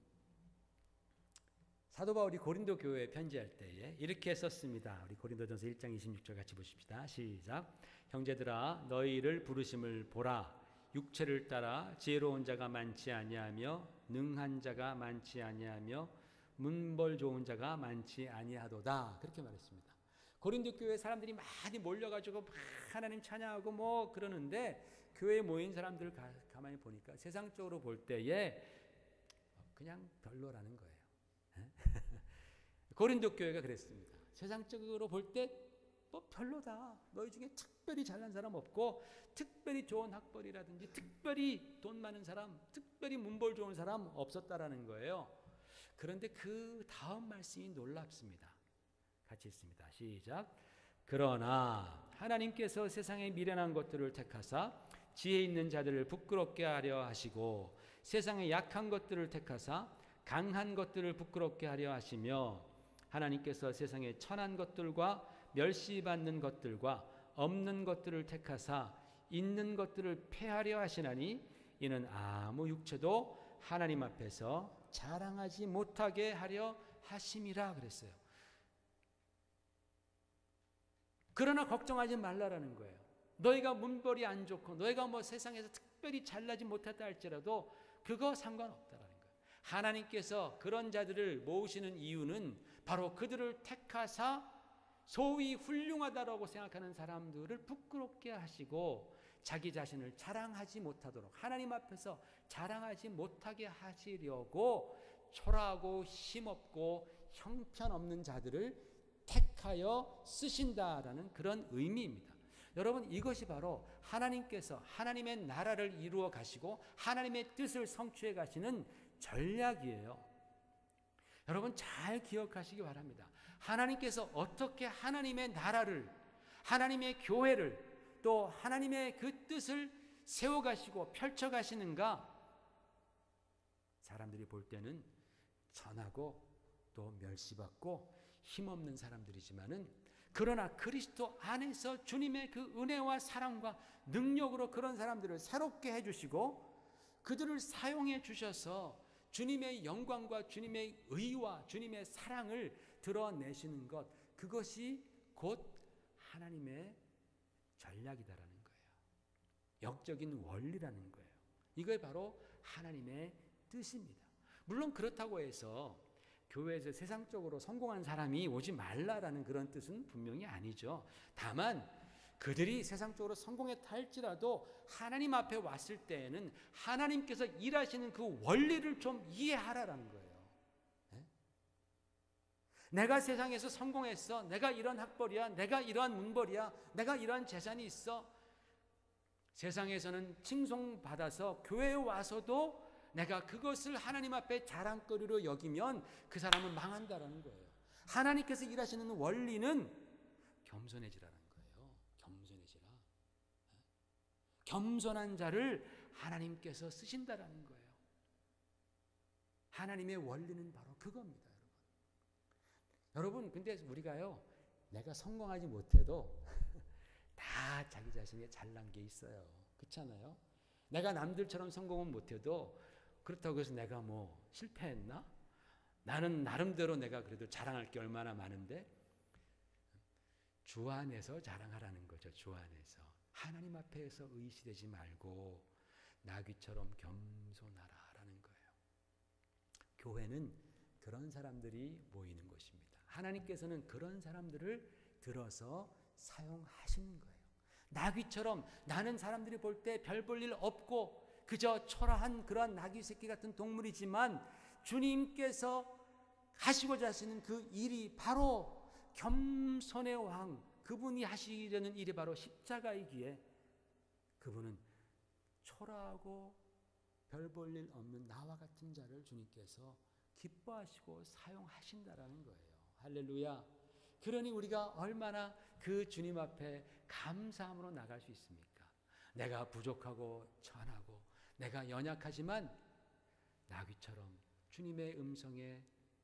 Speaker 1: 사도 바울이 고린도 교회에 편지할 때에 이렇게 썼습니다. 우리 고린도전서 1장 26절 같이 보십시다. 시작. 형제들아, 너희를 부르심을 보라. 육체를 따라 지혜로운 자가 많지 아니하며 능한 자가 많지 아니하며 문벌 좋은 자가 많지 아니하도다. 그렇게 말했습니다. 고린도 교회 사람들이 많이 몰려가지고 막 하나님 찬양하고 그러는데, 교회에 모인 사람들을 가만히 보니까 세상적으로 볼 때에 그냥 별로라는 거예요. 고린도 교회가 그랬습니다. 세상적으로 볼 때 별로다. 너희 중에 특별히 잘난 사람 없고, 특별히 좋은 학벌이라든지 특별히 돈 많은 사람, 특별히 문벌 좋은 사람 없었다라는 거예요. 그런데 그 다음 말씀이 놀랍습니다. 같이 읽습니다. 시작. 그러나 하나님께서 세상에 미련한 것들을 택하사 지혜 있는 자들을 부끄럽게 하려 하시고, 세상에 약한 것들을 택하사 강한 것들을 부끄럽게 하려 하시며, 하나님께서 세상에 천한 것들과 멸시받는 것들과 없는 것들을 택하사 있는 것들을 폐하려 하시나니, 이는 아무 육체도 하나님 앞에서 자랑하지 못하게 하려 하심이라 그랬어요. 그러나 걱정하지 말라라는 거예요. 너희가 문벌이 안 좋고 너희가 세상에서 특별히 잘나지 못했다 할지라도 그거 상관없다라는 거예요. 하나님께서 그런 자들을 모으시는 이유는 바로 그들을 택하사 소위 훌륭하다라고 생각하는 사람들을 부끄럽게 하시고 자기 자신을 자랑하지 못하도록, 하나님 앞에서 자랑하지 못하게 하시려고 초라하고 힘없고 형편없는 자들을 택하여 쓰신다라는 그런 의미입니다. 여러분, 이것이 바로 하나님께서 하나님의 나라를 이루어 가시고 하나님의 뜻을 성취해 가시는 전략이에요. 여러분 잘 기억하시기 바랍니다. 하나님께서 어떻게 하나님의 나라를, 하나님의 교회를, 또 하나님의 그 뜻을 세워가시고 펼쳐가시는가? 사람들이 볼 때는 천하고 또 멸시받고 힘없는 사람들이지만은, 그러나 그리스도 안에서 주님의 그 은혜와 사랑과 능력으로 그런 사람들을 새롭게 해주시고 그들을 사용해 주셔서 주님의 영광과 주님의 의와 주님의 사랑을 드러내시는 것, 그것이 곧 하나님의 전략이다라는 거예요. 역적인 원리라는 거예요. 이게 바로 하나님의 뜻입니다. 물론 그렇다고 해서 교회에서 세상적으로 성공한 사람이 오지 말라라는 그런 뜻은 분명히 아니죠. 다만 그들이 세상적으로 성공했다 할지라도 하나님 앞에 왔을 때에는 하나님께서 일하시는 그 원리를 좀 이해하라라는 거예요. 네? 내가 세상에서 성공했어. 내가 이런 학벌이야. 내가 이러한 문벌이야. 내가 이러한 재산이 있어. 세상에서는 칭송받아서 교회에 와서도 내가 그것을 하나님 앞에 자랑거리로 여기면 그 사람은 망한다라는 거예요. 하나님께서 일하시는 원리는 겸손해지라는 거예요. 겸손해지라. 겸손한 자를 하나님께서 쓰신다라는 거예요. 하나님의 원리는 바로 그겁니다, 여러분. 근데 우리가요, 내가 성공하지 못해도 다 자기 자신에 잘난 게 있어요. 그렇잖아요? 내가 남들처럼 성공은 못해도 그렇다고 해서 내가 뭐 실패했나? 나는 나름대로 내가 그래도 자랑할 게 얼마나 많은데, 주 안에서 자랑하라는 거죠. 주 안에서. 하나님 앞에서 의시되지 말고 나귀처럼 겸손하라라는 거예요. 교회는 그런 사람들이 모이는 곳입니다. 하나님께서는 그런 사람들을 들어서 사용하시는 거예요. 나귀처럼 나는 사람들이 볼 때 별 볼 일 없고 그저 초라한 그러한 나귀 새끼 같은 동물이지만 주님께서 하시고자 하시는 그 일이 바로 겸손의 왕, 그분이 하시려는 일이 바로 십자가이기에 그분은 초라하고 별 볼 일 없는 나와 같은 자를 주님께서 기뻐하시고 사용하신다라는 거예요. 할렐루야. 그러니 우리가 얼마나 그 주님 앞에 감사함으로 나갈 수 있습니까? 내가 부족하고 천하고 내가 연약하지만 나귀처럼 주님의 음성에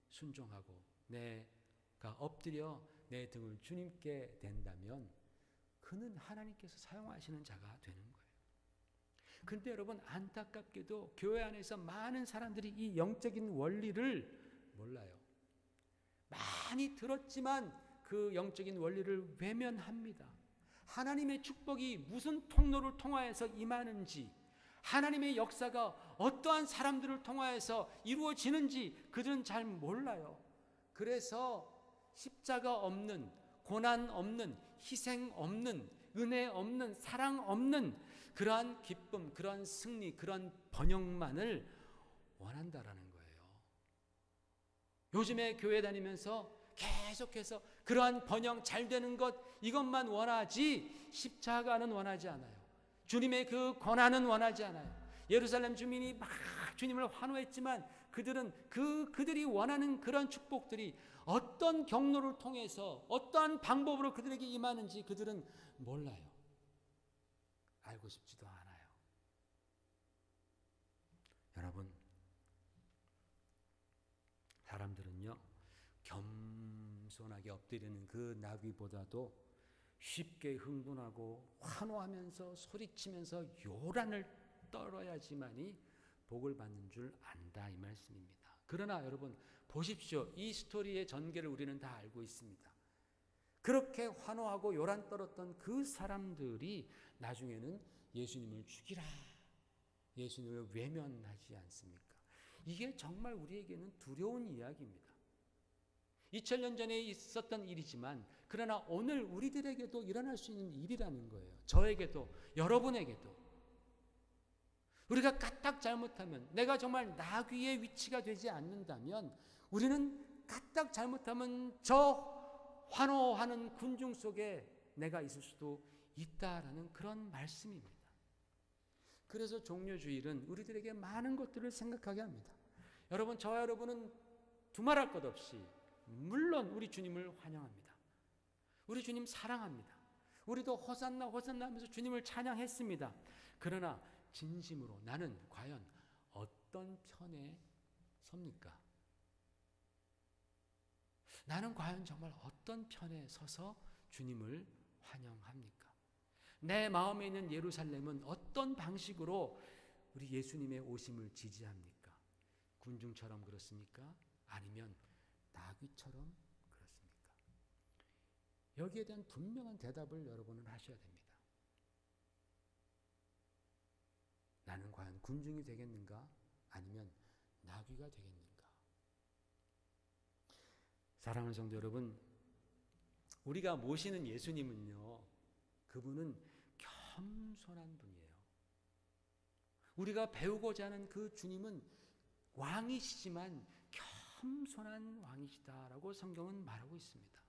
Speaker 1: 순종하고 내가 엎드려 내 등을 주님께 댄다면 그는 하나님께서 사용하시는 자가 되는 거예요. 그런데 여러분, 안타깝게도 교회 안에서 많은 사람들이 이 영적인 원리를 몰라요. 많이 들었지만 그 영적인 원리를 외면합니다. 하나님의 축복이 무슨 통로를 통하여서 임하는지, 하나님의 역사가 어떠한 사람들을 통하여서 이루어지는지 그들은 잘 몰라요. 그래서 십자가 없는, 고난 없는, 희생 없는, 은혜 없는, 사랑 없는 그러한 기쁨, 그러한 승리, 그러한 번영만을 원한다라는 거예요. 요즘에 교회 다니면서 계속해서 그러한 번영, 잘 되는 것, 이것만 원하지 십자가는 원하지 않아요. 주님의 그 고난은 원하지 않아요. 예루살렘 주민이 막 주님을 환호했지만 그들이 원하는 그런 축복들이 어떤 경로를 통해서 어떠한 방법으로 그들에게 임하는지 그들은 몰라요. 알고 싶지도 않아요. 여러분, 사람들은요, 겸손하게 엎드리는 그 나귀보다도 쉽게 흥분하고 환호하면서 소리치면서 요란을 떨어야지만이 복을 받는 줄 안다, 이 말씀입니다. 그러나 여러분 보십시오. 이 스토리의 전개를 우리는 다 알고 있습니다. 그렇게 환호하고 요란 떨었던 그 사람들이 나중에는 예수님을 죽이라, 예수님을 외면하지 않습니까? 이게 정말 우리에게는 두려운 이야기입니다. 2000년 전에 있었던 일이지만 그러나 오늘 우리들에게도 일어날 수 있는 일이라는 거예요. 저에게도 여러분에게도. 우리가 까딱 잘못하면, 내가 정말 나귀의 위치가 되지 않는다면 우리는 까딱 잘못하면 저 환호하는 군중 속에 내가 있을 수도 있다라는 그런 말씀입니다. 그래서 종려주일은 우리들에게 많은 것들을 생각하게 합니다. 여러분, 저와 여러분은 두말할 것 없이 물론 우리 주님을 환영합니다. 우리 주님 사랑합니다. 우리도 호산나 호산나 하면서 주님을 찬양했습니다. 그러나 진심으로 나는 과연 어떤 편에 섭니까? 나는 과연 정말 어떤 편에 서서 주님을 환영합니까? 내 마음에 있는 예루살렘은 어떤 방식으로 우리 예수님의 오심을 지지합니까? 군중처럼 그렇습니까? 아니면 나귀처럼 그렇습니까? 여기에 대한 분명한 대답을 여러분은 하셔야 됩니다. 나는 과연 군중이 되겠는가? 아니면 나귀가 되겠는가? 사랑하는 성도 여러분, 우리가 모시는 예수님은요, 그분은 겸손한 분이에요. 우리가 배우고자 하는 그 주님은 왕이시지만 겸손한 왕이시다라고 성경은 말하고 있습니다.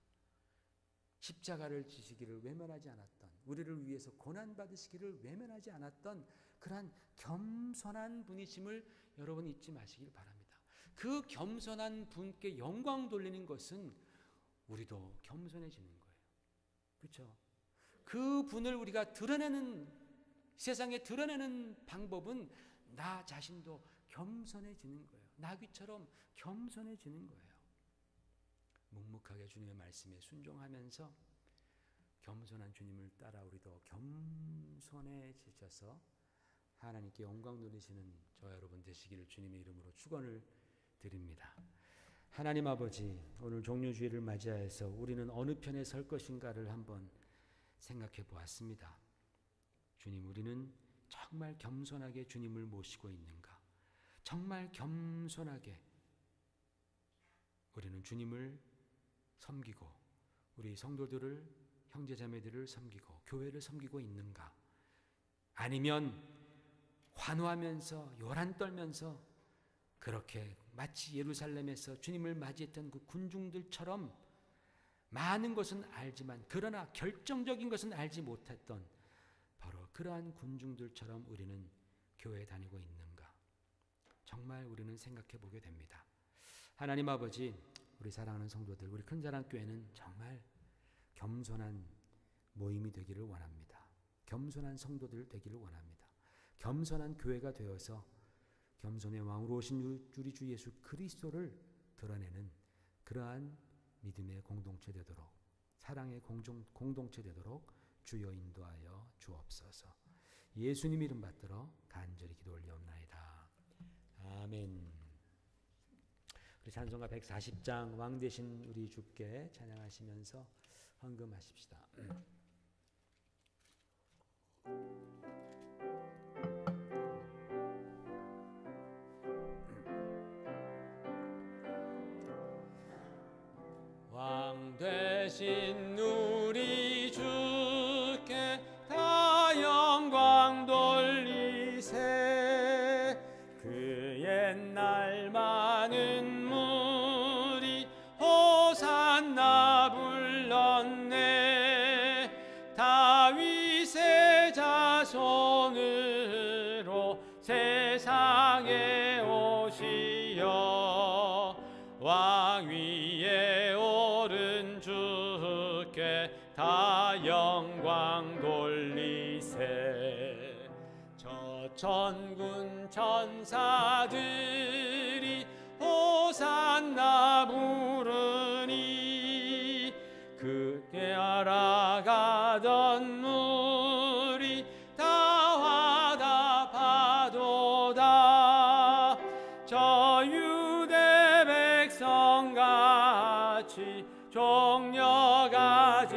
Speaker 1: 십자가를 지시기를 외면하지 않았던, 우리를 위해서 고난받으시기를 외면하지 않았던 그러한 겸손한 분이심을 여러분 잊지 마시길 바랍니다. 그 겸손한 분께 영광 돌리는 것은 우리도 겸손해지는 거예요. 그렇죠? 그 분을 우리가 세상에 드러내는 방법은 나 자신도 겸손해지는 거예요. 나귀처럼 겸손해지는 거예요. 묵묵하게 주님의 말씀에 순종하면서 겸손한 주님을 따라 우리도 겸손해지셔서 하나님께 영광 돌리시는 저와 여러분 되시기를 주님의 이름으로 축원을 드립니다. 하나님 아버지, 오늘 종료주일을 맞이하여서 우리는 어느 편에 설 것인가를 한번 생각해 보았습니다. 주님, 우리는 정말 겸손하게 주님을 모시고 있는가? 정말 겸손하게 우리는 주님을 섬기고 우리 성도들을, 형제자매들을 섬기고 교회를 섬기고 있는가? 아니면 환호하면서 요란 떨면서 그렇게 마치 예루살렘에서 주님을 맞이했던 그 군중들처럼 많은 것은 알지만 그러나 결정적인 것은 알지 못했던 바로 그러한 군중들처럼 우리는 교회에 다니고 있는가? 정말 우리는 생각해 보게 됩니다. 하나님 아버지, 우리 사랑하는 성도들, 우리 큰사랑교회는 정말 겸손한 모임이 되기를 원합니다. 겸손한 성도들 되기를 원합니다. 겸손한 교회가 되어서 겸손의 왕으로 오신 우리 주 예수 그리스도를 드러내는 그러한 믿음의 공동체 되도록, 사랑의 공동체 되도록 주여 인도하여 주옵소서. 예수님 이름 받들어 간절히 기도 올리옵나이다. 아멘. 우리 찬송가 140장 왕 되신 우리 주께 찬양하시면서 헌금하십시다. 왕 되신 우리 주께 다 영광 돌리세. 그 옛날 많은 무리 호산나 불렀네. 다윗의 자손으로 세상에 오시어 왕 위에 오른 주께 다 영광 돌리세. 저 천군 천사들이 호산나 부르니 그때 알아가던 무리 다 화답하도다. 저 유대 백성같이 종려가지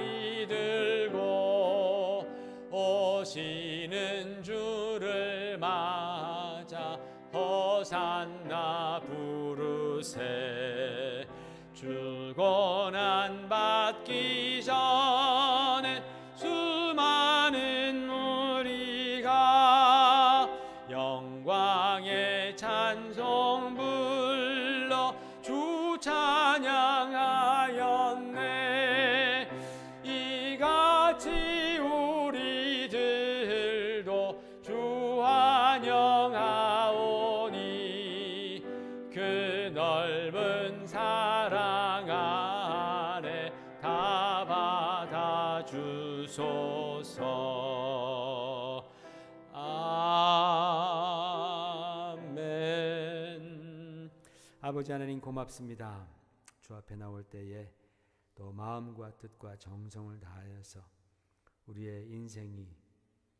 Speaker 1: 들고 오시는 주를 맞아 호산나 부르세. 주고난 받기 전에 수많은 무리가 영광의 찬송 불러 주 찬양하였네. 이같이 우리들도 주 환영하오니 그 넓은 사랑 안에 다 받아주소서. 아멘. 아버지 하나님 고맙습니다. 주 앞에 나올 때에 또 마음과 뜻과 정성을 다하여서 우리의 인생이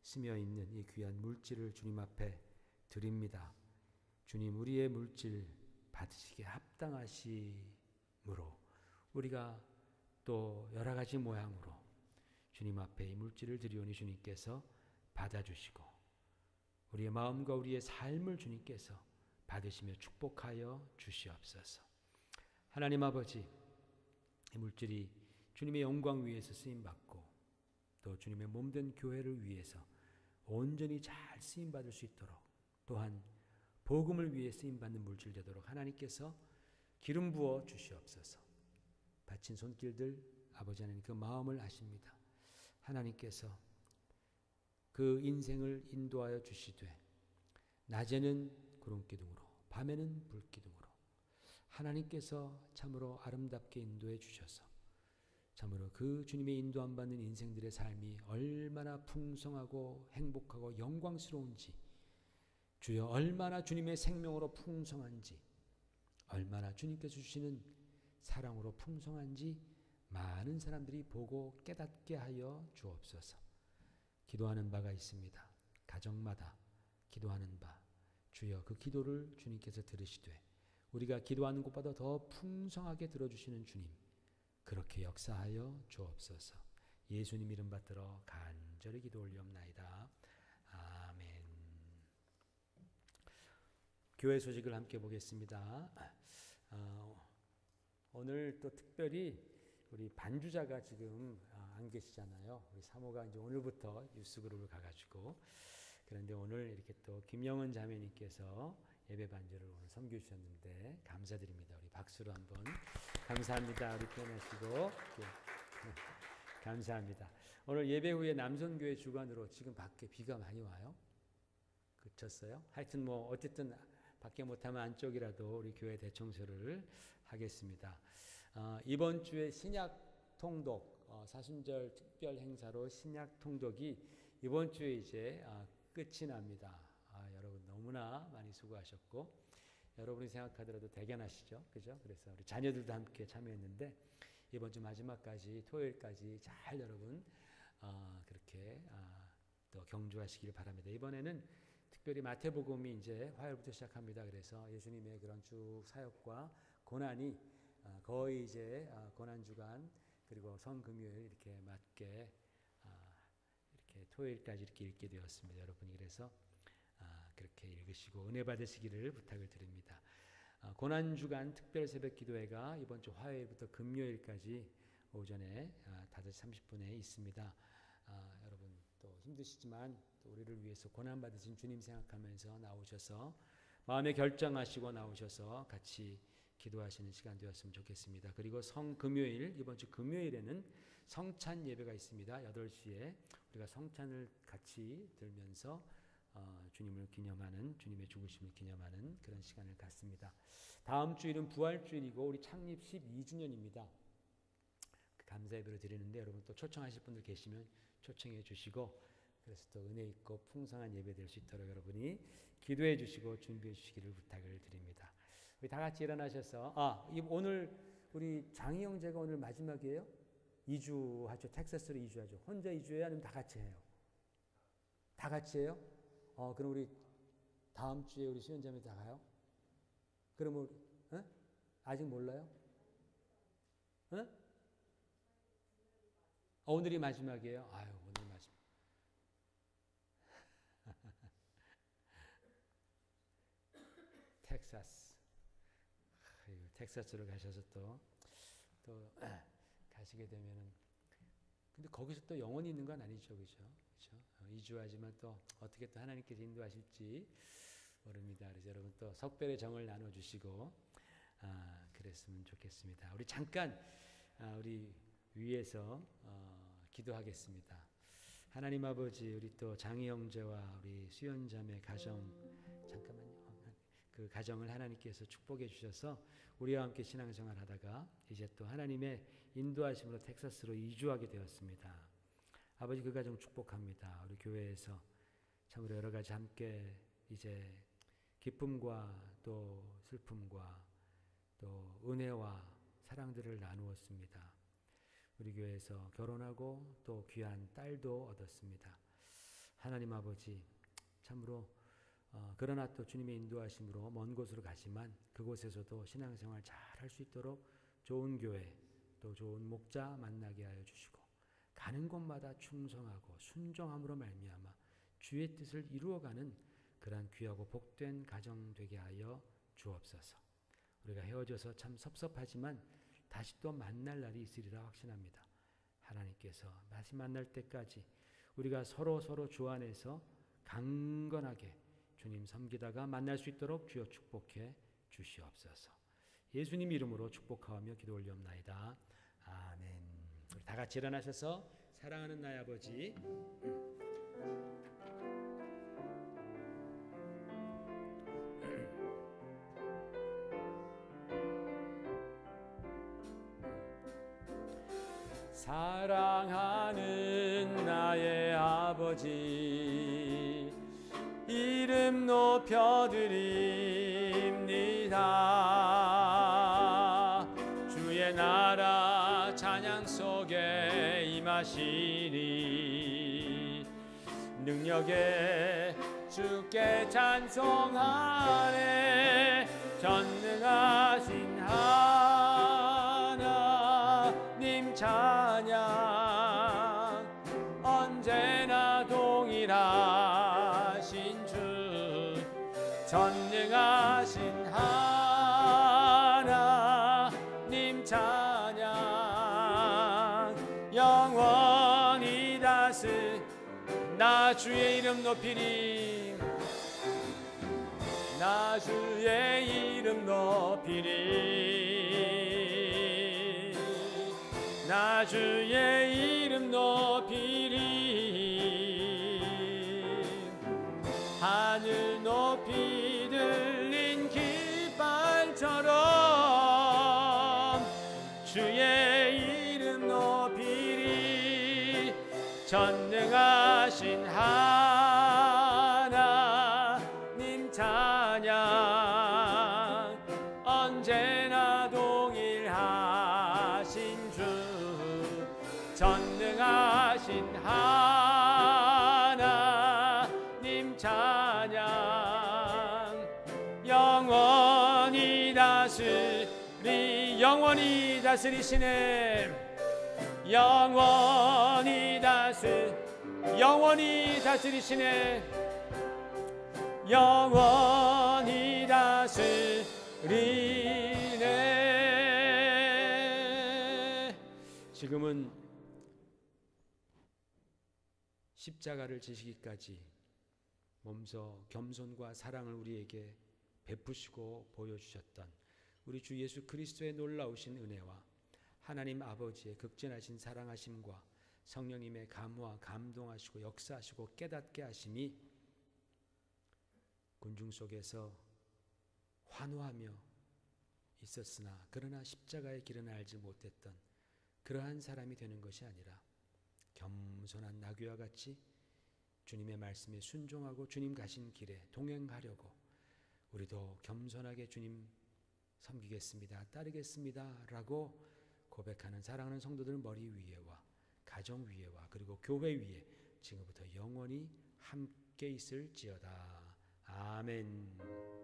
Speaker 1: 스며 있는 이 귀한 물질을 주님 앞에 드립니다. 주님, 우리의 물질 받으시기에 합당하심으로 우리가 또 여러 가지 모양으로 주님 앞에 이 물질을 드리오니 주님께서 받아주시고 우리의 마음과 우리의 삶을 주님께서 받으시며 축복하여 주시옵소서. 하나님 아버지, 이 물질이 주님의 영광 위에서 쓰임받고 또 주님의 몸된 교회를 위해서 온전히 잘 쓰임받을 수 있도록, 또한 복음을 위해 쓰임받는 물질 되도록 하나님께서 기름 부어 주시옵소서. 바친 손길들 아버지 하나님 그 마음을 아십니다. 하나님께서 그 인생을 인도하여 주시되 낮에는 구름기둥으로 밤에는 불기둥으로 하나님께서 참으로 아름답게 인도해 주셔서 참으로 그 주님의 인도 안 받는 인생들의 삶이 얼마나 풍성하고 행복하고 영광스러운지, 주여 얼마나 주님의 생명으로 풍성한지, 얼마나 주님께서 주시는 사랑으로 풍성한지 많은 사람들이 보고 깨닫게 하여 주옵소서. 기도하는 바가 있습니다. 가정마다 기도하는 바, 주여 그 기도를 주님께서 들으시되 우리가 기도하는 것보다 더 풍성하게 들어주시는 주님, 그렇게 역사하여 주옵소서. 예수님 이름 받들어 간절히 기도 올리옵나이다. 아멘. 교회 소식을 함께 보겠습니다. 오늘 또 특별히 우리 반주자가 지금 안 계시잖아요. 우리 사모가 이제 오늘부터 뉴스그룹을 가가지고, 그런데 오늘 이렇게 또 김영은 자매님께서 예배 반주를 오늘 섬겨 주셨는데 감사드립니다. 우리 박수로 한번 감사합니다. 우리 표현하시고 감사합니다. 오늘 예배 후에 남선교회 주관으로 지금 밖에 비가 많이 와요. 그쳤어요? 하여튼 뭐 어쨌든 밖에 못하면 안쪽이라도 우리 교회 대청소를 하겠습니다. 이번 주에 신약 통독 사순절 특별 행사로 신약 통독이 이번 주에 이제 끝이 납니다. 여러분 너무나 많이 수고하셨고 여러분이 생각하더라도 대견하시죠, 그죠? 그래서 우리 자녀들도 함께 참여했는데 이번 주 마지막까지 토요일까지 잘 여러분 그렇게 또 경주하시길 바랍니다. 이번에는 특별히 마태복음이 이제 화요일부터 시작합니다. 그래서 예수님의 그런 쭉 사역과 고난이 거의 이제 고난 주간 그리고 성금요일 이렇게 맞게 이렇게 토요일까지 이렇게 읽게 되었습니다. 여러분이 그래서 그렇게 읽으시고 은혜 받으시기를 부탁을 드립니다. 고난 주간 특별 새벽 기도회가 이번 주 화요일부터 금요일까지 오전에 5시 30분에 있습니다. 여러분 또 힘드시지만 또 우리를 위해서 고난 받으신 주님 생각하면서 나오셔서 마음에 결정하시고 나오셔서 같이 기도하시는 시간 되었으면 좋겠습니다. 그리고 성금요일, 이번 주 금요일에는 성찬 예배가 있습니다. 8시에 우리가 성찬을 같이 들면서 주님을 기념하는, 주님의 죽으심을 기념하는 그런 시간을 갖습니다. 다음 주일은 부활주일이고 우리 창립 12주년입니다. 감사 예배를 드리는데 여러분 또 초청하실 분들 계시면 초청해 주시고, 그래서 또 은혜 있고 풍성한 예배 될 수 있도록 여러분이 기도해 주시고 준비해 주시기를 부탁을 드립니다. 우리 다 같이 일어나셔서 오늘 우리 장희 형제가 오늘 마지막이에요? 2주하죠. 텍사스로 2주하죠. 혼자 2주예요? 아니면 다 같이 해요? 다 같이 해요? 그럼 우리 다음 주에 우리 수연자매 다 가요? 그럼 우리 아직 몰라요? 오늘이 마지막이에요? 아유, 오늘 마지막. 텍사스로 가셔서 또 가시게 되면은, 근데 거기서 또 영원히 있는 건 아니죠, 그죠? 이주하지만 또 어떻게 또 하나님께서 인도하실지 모릅니다. 그래서 여러분 또 석별의 정을 나눠주시고 그랬으면 좋겠습니다. 우리 잠깐 우리 위에서 기도하겠습니다. 하나님 아버지, 우리 또 장희 형제와 우리 수연자매 가정, 잠깐만요. 그 가정을 하나님께서 축복해 주셔서 우리와 함께 신앙생활 하다가 이제 또 하나님의 인도하심으로 텍사스로 이주하게 되었습니다. 아버지, 그 가정 축복합니다. 우리 교회에서 참으로 여러 가지 함께 이제 기쁨과 또 슬픔과 또 은혜와 사랑들을 나누었습니다. 우리 교회에서 결혼하고 또 귀한 딸도 얻었습니다. 하나님 아버지, 참으로 그러나 또 주님의 인도하심으로 먼 곳으로 가지만 그곳에서도 신앙생활 잘 할 수 있도록 좋은 교회 또 좋은 목자 만나게 하여 주시고, 가는 곳마다 충성하고 순종함으로 말미암아 주의 뜻을 이루어가는 그러한 귀하고 복된 가정 되게 하여 주옵소서. 우리가 헤어져서 참 섭섭하지만 다시 또 만날 날이 있으리라 확신합니다. 하나님께서 다시 만날 때까지 우리가 서로 주 안에서 강건하게 주님 섬기다가 만날 수 있도록 주여 축복해 주시옵소서. 예수님 이름으로 축복하며 기도 올리옵나이다. 아멘. 우리 다 같이 일어나셔서 사랑하는 나의 아버지, 사랑하는 나의 아버지, 이름 높여드립니다. 주의 나라 찬양 속에 임하시니 능력에 주께 찬송하네. 전능하신 하나님 찬양, 언제나 동일하신 주, 전능하신 하나님 찬양, 영원히 나 주의 이름 높이리, 나 주의 이름 높이리, 나 주의 이름 높이리. 하늘 높이 들린 깃발처럼 주의 이름 높이리. 전능하신 하나님 찬양, 언제나 동일하신 주, 전능하신 하나님 찬양, 영원히 다스리시네. 영원히 다스리시네. 영원히 다스리네. 지금은 십자가를 지시기까지 몸소 겸손과 사랑을 우리에게 베푸시고 보여주셨던 우리 주 예수 그리스도의 놀라우신 은혜와 하나님 아버지의 극진하신 사랑하심과 성령님의 감화 감동하시고 역사하시고 깨닫게 하심이 군중 속에서 환호하며 있었으나 그러나 십자가의 길은 알지 못했던 그러한 사람이 되는 것이 아니라 겸손한 나귀와 같이 주님의 말씀에 순종하고 주님 가신 길에 동행하려고 우리도 겸손하게 주님 섬기겠습니다, 따르겠습니다 라고 고백하는 사랑하는 성도들 머리 위에와 가정 위에와 그리고 교회 위에 지금부터 영원히 함께 있을지어다. 아멘.